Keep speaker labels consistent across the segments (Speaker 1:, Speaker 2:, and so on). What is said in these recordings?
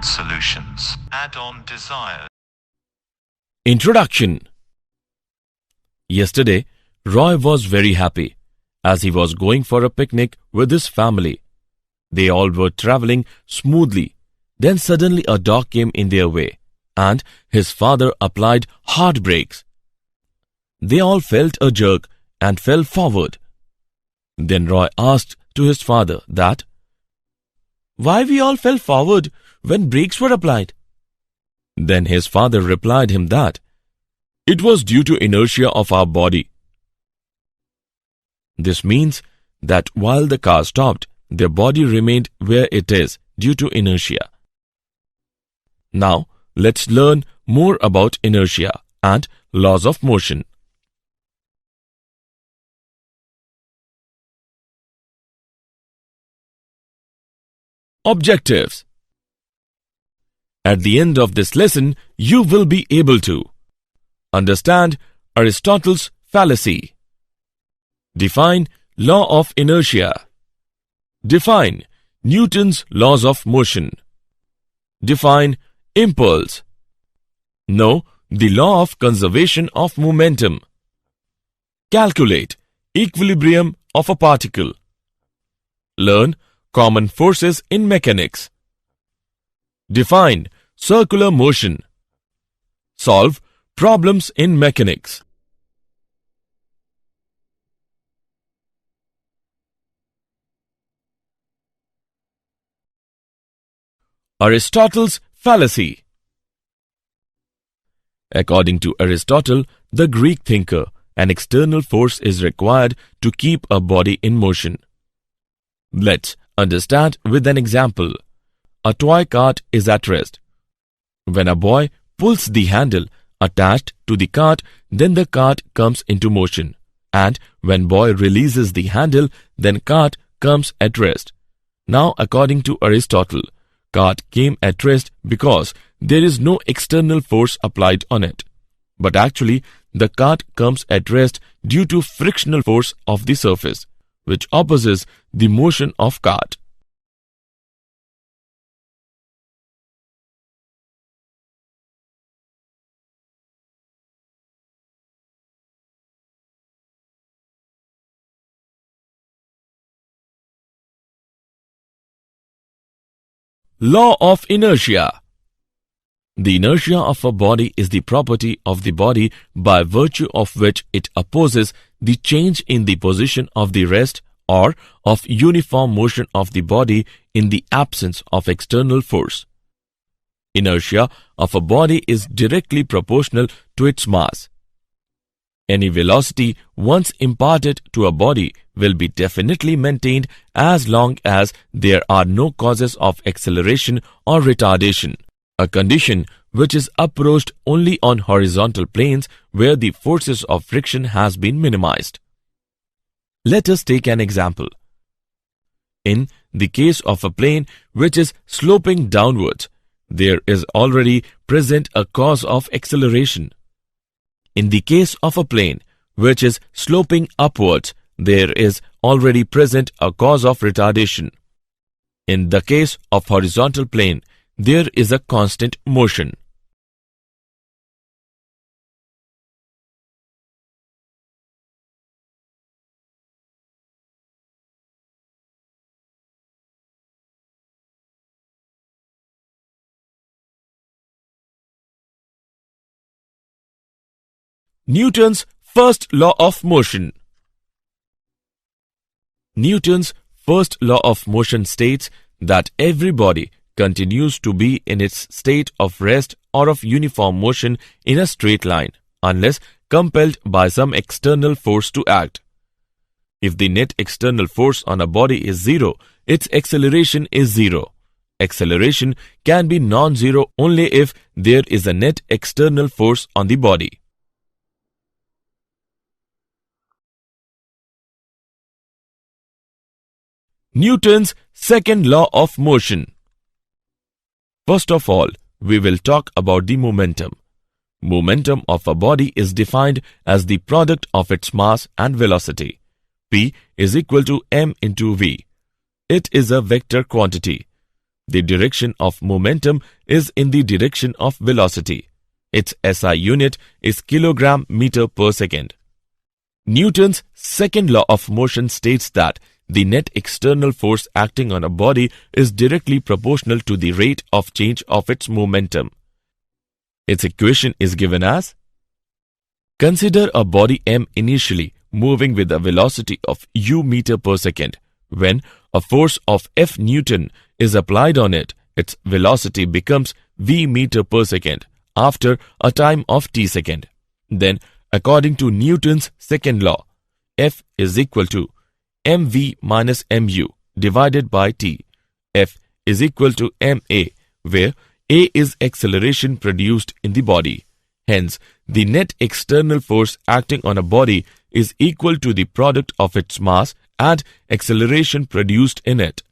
Speaker 1: about solutions. Add-on desires.
Speaker 2: Introduction. Yesterday, Roy was very happy as he was going for a picnic with his family. They all were traveling smoothly. Then suddenly a dog came in their way and his father applied hard brakes. They all felt a jerk and fell forward. Then Roy asked to his father that, "Why we all fell forward when brakes were applied?" Then his father replied him that, "It was due to inertia of our body." This means that while the car stopped, their body remained where it is due to inertia. Now, let's learn more about inertia and laws of motion. Objectives. At the end of this lesson, you will be able to understand Aristotle's fallacy, define law of inertia, define Newton's laws of motion, define impulse, know the law of conservation of momentum, calculate equilibrium of a particle, learn common forces in mechanics, define circular motion, solve problems in mechanics. Aristotle's fallacy. According to Aristotle, the Greek thinker, an external force is required to keep a body in motion. Let's understand with an example. A toy cart is at rest. When a boy pulls the handle attached to the cart, then the cart comes into motion. And when boy releases the handle, then cart comes at rest. Now, according to Aristotle, cart came at rest because there is no external force applied on it. But actually, the cart comes at rest due to frictional force of the surface, which opposes the motion of cart. Law of inertia. The inertia of a body is the property of the body by virtue of which it opposes the change in the position of the rest or of uniform motion of the body in the absence of external force. Inertia of a body is directly proportional to its mass. Any velocity once imparted to a body will be definitely maintained as long as there are no causes of acceleration or retardation, a condition which is approached only on horizontal planes where the forces of friction has been minimized. Let us take an example. In the case of a plane which is sloping downwards, there is already present a cause of acceleration. In the case of a plane which is sloping upwards, there is already present a cause of retardation. In the case of horizontal plane, there is a constant motion. Newton's first law of motion. Newton's first law of motion states that every body continues to be in its state of rest or of uniform motion in a straight line, unless compelled by some external force to act. If the net external force on a body is zero, its acceleration is zero. Acceleration can be non-zero only if there is a net external force on the body. Newton's second law of motion. First of all, we will talk about the momentum. Momentum of a body is defined as the product of its mass and velocity. P is equal to m into v. It is a vector quantity. The direction of momentum is in the direction of velocity. Its SI unit is kilogram meter per second. Newton's second law of motion states that the net external force acting on a body is directly proportional to the rate of change of its momentum. Its equation is given as: consider a body M initially moving with a velocity of u meter per second. When a force of F Newton is applied on it, its velocity becomes v meter per second after a time of t second. Then, according to Newton's second law, F is equal to mv minus mu divided by t. F is equal to ma, where a is acceleration produced in the body. Hence, the net external force acting on a body is equal to the product of its mass and acceleration produced in it.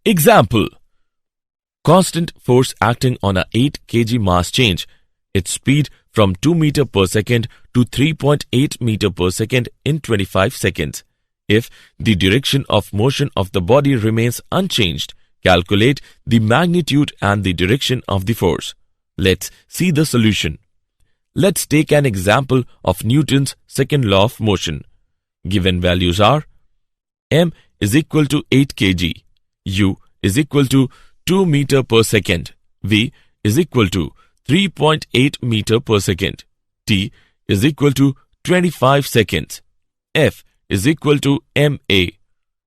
Speaker 2: Example: constant force acting on a 8 kg mass change its speed from 2 meter per second to 3.8 meter per second in 25 seconds. If the direction of motion of the body remains unchanged, calculate the magnitude and the direction of the force. Let's see the solution. Let's take an example of Newton's second law of motion. Given values are: m is equal to 8 kg, u is equal to 2 meter per second, v is equal to 3.8 meter per second, t is equal to 25 seconds, f is equal to ma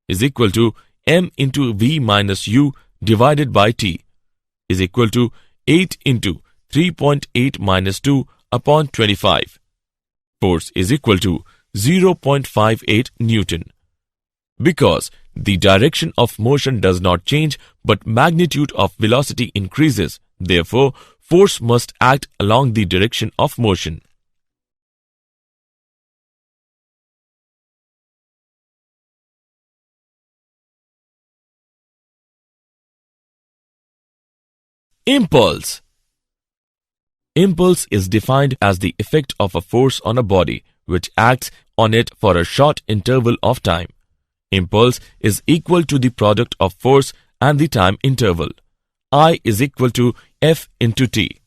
Speaker 2: is equal to m into v minus u divided by t is equal to 8 into 3.8 minus 2 upon 25. Force is equal to 0.58 Newton. Because the direction of motion does not change but magnitude of velocity increases, therefore force must act along the direction of motion. Impulse. Impulse is defined as the effect of a force on a body which acts on it for a short interval of time. Impulse is equal to the product of force and the time interval. I is equal to F into t.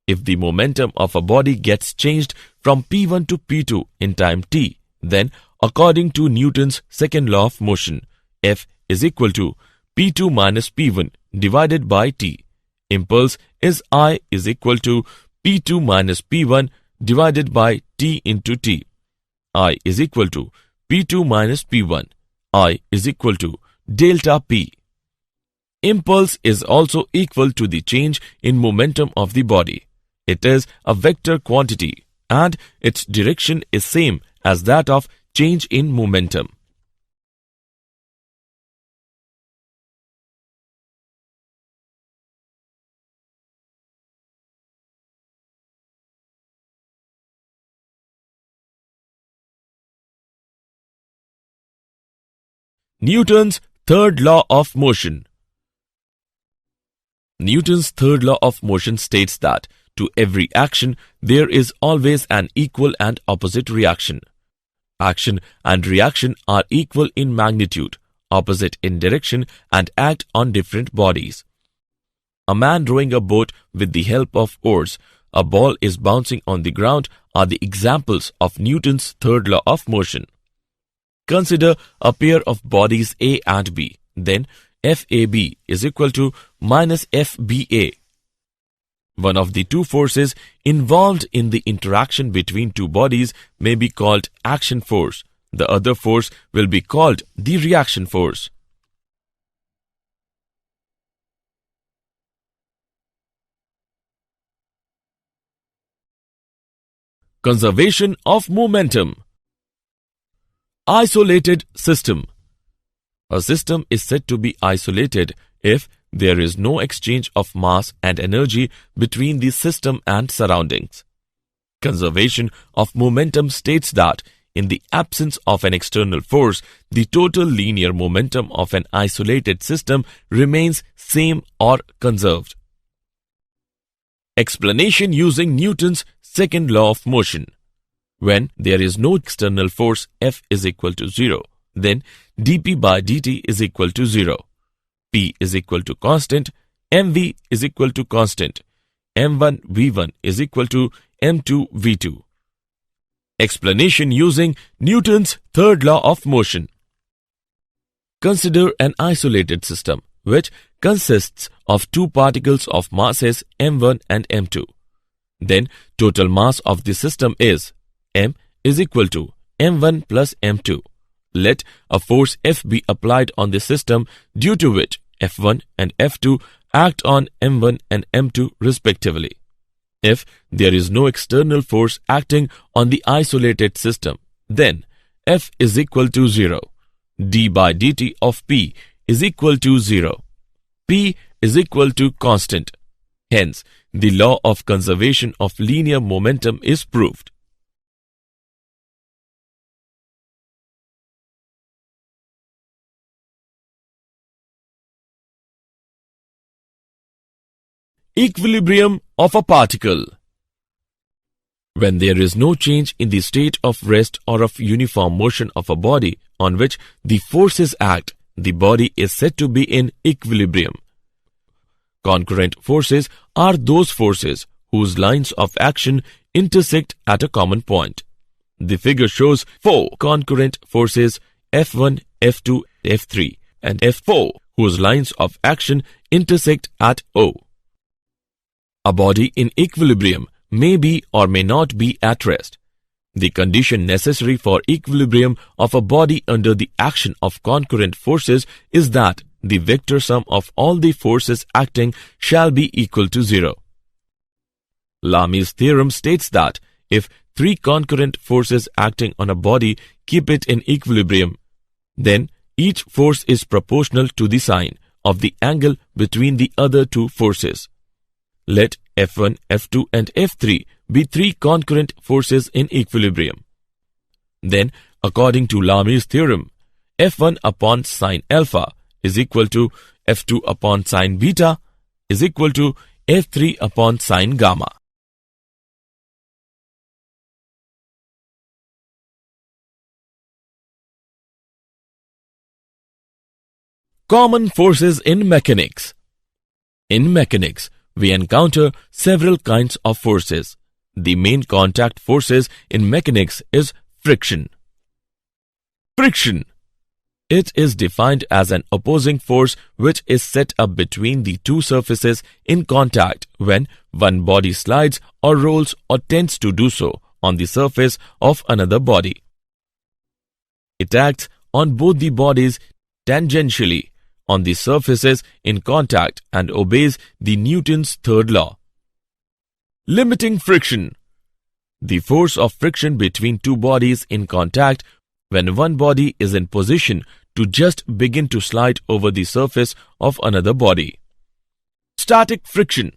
Speaker 2: If the momentum of a body gets changed from P1 to P2 in time t, then according to Newton's second law of motion, F is equal to P2 minus P1 divided by t. Impulse is I is equal to P2 minus P1 divided by t into t. I is equal to P2 minus P1. I is equal to delta P. Impulse is also equal to the change in momentum of the body. It is a vector quantity and its direction is same as that of change in momentum. Newton's third law of motion. Newton's third law of motion states that to every action there is always an equal and opposite reaction. Action and reaction are equal in magnitude, opposite in direction, and act on different bodies. A man rowing a boat with the help of oars, a ball is bouncing on the ground are the examples of Newton's third law of motion. Consider a pair of bodies A and B. Then FAB is equal to minus FBA. One of the two forces involved in the interaction between two bodies may be called action force. The other force will be called the reaction force. Conservation of momentum. Isolated system. A system is said to be isolated if there is no exchange of mass and energy between the system and surroundings. Conservation of momentum states that in the absence of an external force, the total linear momentum of an isolated system remains same or conserved. Explanation using Newton's second law of motion. When there is no external force F is equal to 0, then dP by dt is equal to 0. P is equal to constant, mv is equal to constant, m1 v1 is equal to m2 v2. Explanation using Newton's third law of motion. Consider an isolated system which consists of two particles of masses m1 and m2. Then total mass of the system is m is equal to m1 plus m2. Let a force F be applied on the system due to which F1 and F2 act on m1 and m2 respectively. If there is no external force acting on the isolated system, then F is equal to 0. d by dt of P is equal to 0. P is equal to constant. Hence, the law of conservation of linear momentum is proved. Equilibrium of a particle. When there is no change in the state of rest or of uniform motion of a body on which the forces act, the body is said to be in equilibrium. Concurrent forces are those forces whose lines of action intersect at a common point. The figure shows 4 concurrent forces F1, F2, F3 and F4 whose lines of action intersect at O. A body in equilibrium may be or may not be at rest. The condition necessary for equilibrium of a body under the action of concurrent forces is that the vector sum of all the forces acting shall be equal to 0. Lamy's theorem states that if 3 concurrent forces acting on a body keep it in equilibrium, then each force is proportional to the sine of the angle between the other 2 forces. Let F1, F2 and F3 be 3 concurrent forces in equilibrium. Then, according to Lamy's theorem, F1 upon sine alpha is equal to F2 upon sine beta is equal to F3 upon sine gamma. Common forces in mechanics. In mechanics, we encounter several kinds of forces. The main contact forces in mechanics is friction. Friction. It is defined as an opposing force which is set up between the 2 surfaces in contact when one body slides or rolls or tends to do so on the surface of another body. It acts on both the bodies tangentially on the surfaces in contact and obeys the Newton's third law. Limiting friction. The force of friction between 2 bodies in contact when one body is in position to just begin to slide over the surface of another body. Static friction.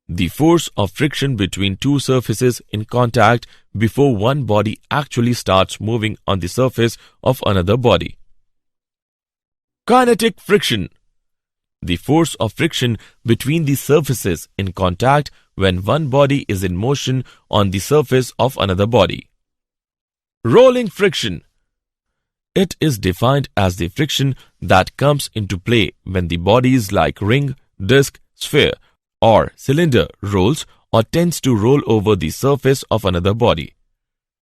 Speaker 2: The force of friction between 2 surfaces in contact before one body actually starts moving on the surface of another body. Kinetic friction. The force of friction between the surfaces in contact when one body is in motion on the surface of another body. Rolling friction. It is defined as the friction that comes into play when the bodies like ring, disc, sphere or cylinder rolls or tends to roll over the surface of another body.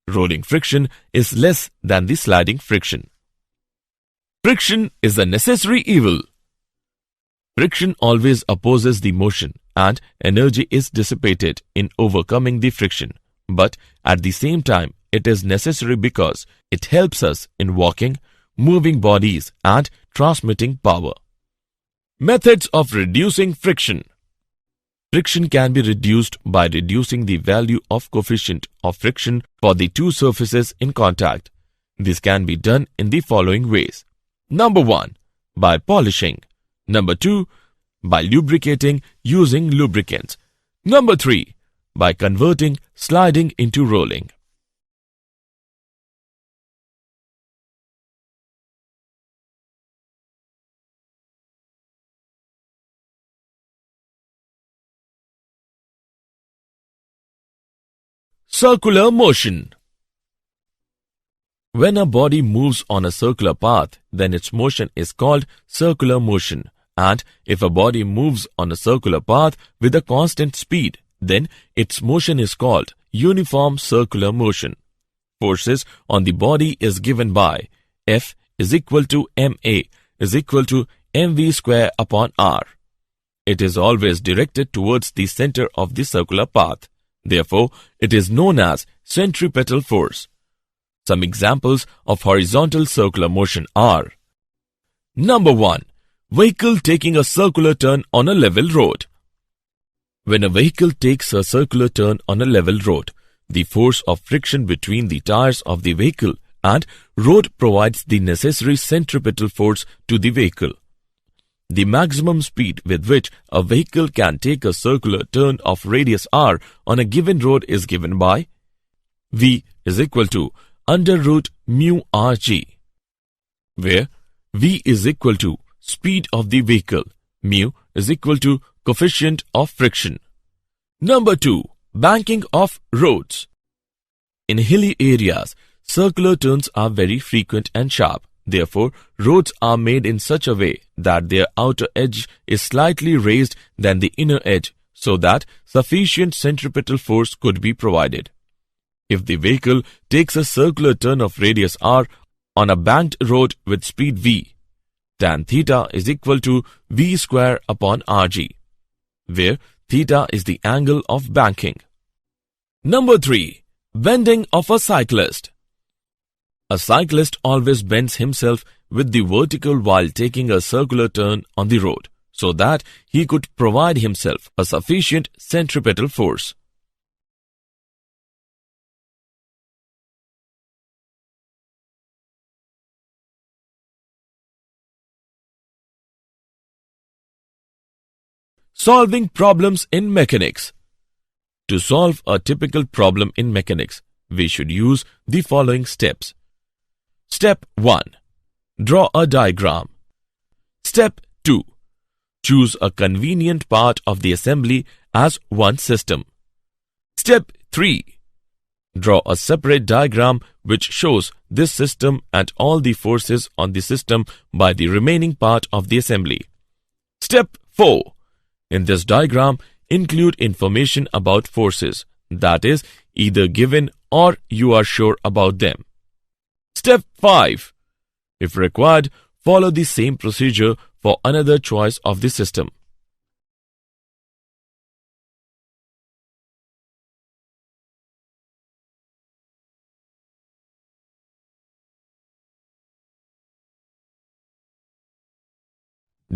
Speaker 2: Rolling friction is less than the sliding friction. Friction is a necessary evil. Friction always opposes the motion and energy is dissipated in overcoming the friction. But at the same time, it is necessary because it helps us in walking, moving bodies and transmitting power. Methods of reducing friction. Friction can be reduced by reducing the value of coefficient of friction for the 2 surfaces in contact. This can be done in the following ways. Number 1. By polishing. Number 2. By lubricating using lubricants. Number 3. By converting sliding into rolling. Circular motion. When a body moves on a circular path, then its motion is called circular motion. And if a body moves on a circular path with a constant speed, then its motion is called uniform circular motion. Forces on the body is given by F is equal to ma is equal to mv square upon r. It is always directed towards the center of the circular path. Therefore, it is known as centripetal force. Some examples of horizontal circular motion are: Number 1. Vehicle taking a circular turn on a level road. When a vehicle takes a circular turn on a level road, the force of friction between the tires of the vehicle and road provides the necessary centripetal force to the vehicle. The maximum speed with which a vehicle can take a circular turn of radius r on a given road is given by V is equal to under root mu rg, where V is equal to speed of the vehicle, mu is equal to coefficient of friction. Number 2. Banking of roads. In hilly areas, circular turns are very frequent and sharp. Therefore, roads are made in such a way that their outer edge is slightly raised than the inner edge, so that sufficient centripetal force could be provided. If the vehicle takes a circular turn of radius r on a banked road with speed v, tan theta is equal to v square upon rg, where theta is the angle of banking. Number 3. Bending of a cyclist. A cyclist always bends himself with the vertical while taking a circular turn on the road, so that he could provide himself a sufficient centripetal force. Solving problems in mechanics. To solve a typical problem in mechanics, we should use the following steps. Step 1. Draw a diagram. Step 2. Choose a convenient part of the assembly as one system. Step 3. Draw a separate diagram which shows this system and all the forces on the system by the remaining part of the assembly. Step 4. In this diagram, include information about forces, that is, either given or you are sure about them. Step 5. If required, follow the same procedure for another choice of the system.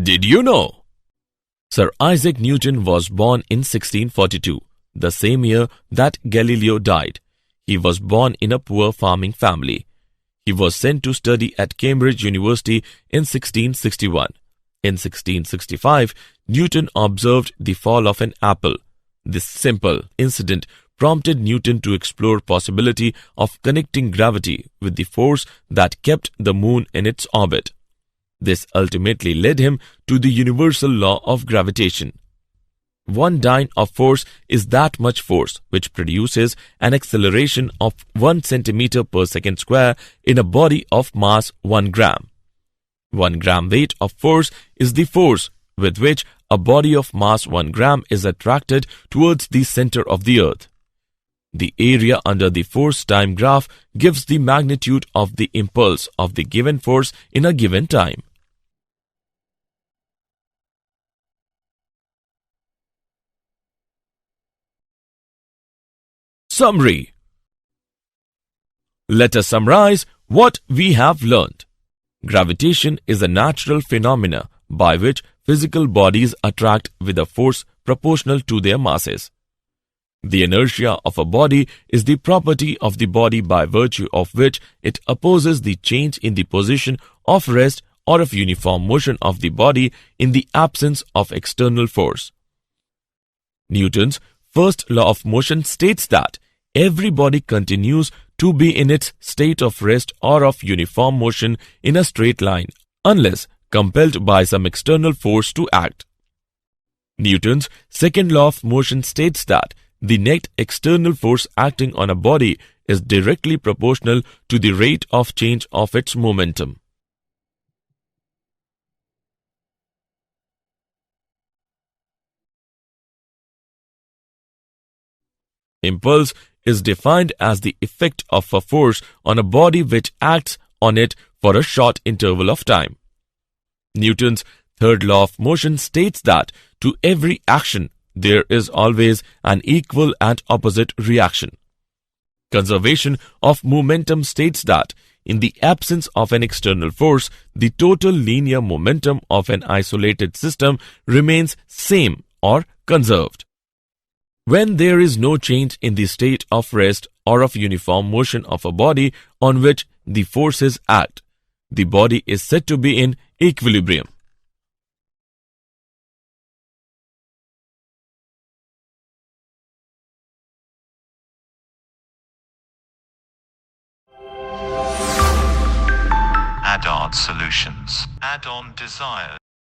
Speaker 2: Did you know? Sir Isaac Newton was born in 1642, the same year that Galileo died. He was born in a poor farming family. He was sent to study at Cambridge University in 1661. In 1665, Newton observed the fall of an apple. This simple incident prompted Newton to explore possibility of connecting gravity with the force that kept the moon in its orbit. This ultimately led him to the universal law of gravitation. 1 dyne of force is that much force which produces an acceleration of 1 centimeter per second square in a body of mass 1 gram. 1 gram weight of force is the force with which a body of mass 1 gram is attracted towards the center of the earth. The area under the force time graph gives the magnitude of the impulse of the given force in a given time. Summary. Let us summarize what we have learned. Gravitation is a natural phenomena by which physical bodies attract with a force proportional to their masses. The inertia of a body is the property of the body by virtue of which it opposes the change in the position of rest or of uniform motion of the body in the absence of external force. Newton's first law of motion states that every body continues to be in its state of rest or of uniform motion in a straight line unless compelled by some external force to act. Newton's second law of motion states that the net external force acting on a body is directly proportional to the rate of change of its momentum. Impulse is defined as the effect of a force on a body which acts on it for a short interval of time. Newton's third law of motion states that to every action there is always an equal and opposite reaction. Conservation of momentum states that in the absence of an external force, the total linear momentum of an isolated system remains same or conserved. When there is no change in the state of rest or of uniform motion of a body on which the forces act, the body is said to be in equilibrium.
Speaker 1: Add-on solutions. Add-on desires.